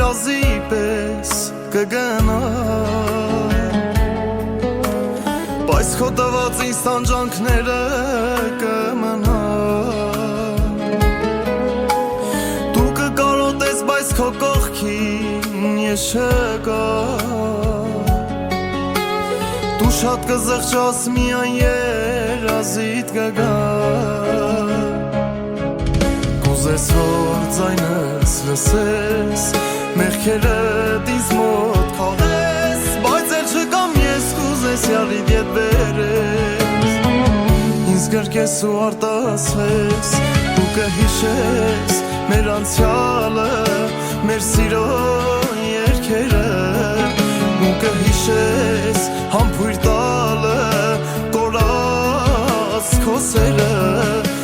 երազի պես կգնա Բայց քո տված ինձ տանջանքները կմնա Դու կկարոտես, բայց քո կողքին ես չկա Դու շատ կզղջաս միայն երազիդ կգա Կուզես որ ձայնս լսես Մեղքերդ ինձ մոտ քաղես Բայց էլ չկամ ես կուզես յալիդ ետ բերես Ինձ գրկես ու արտասվես Դու կհիշես մեր անցյալը Մեր սիրո երգերը Ու կհիշես համբույր տալը Կորած քո սերը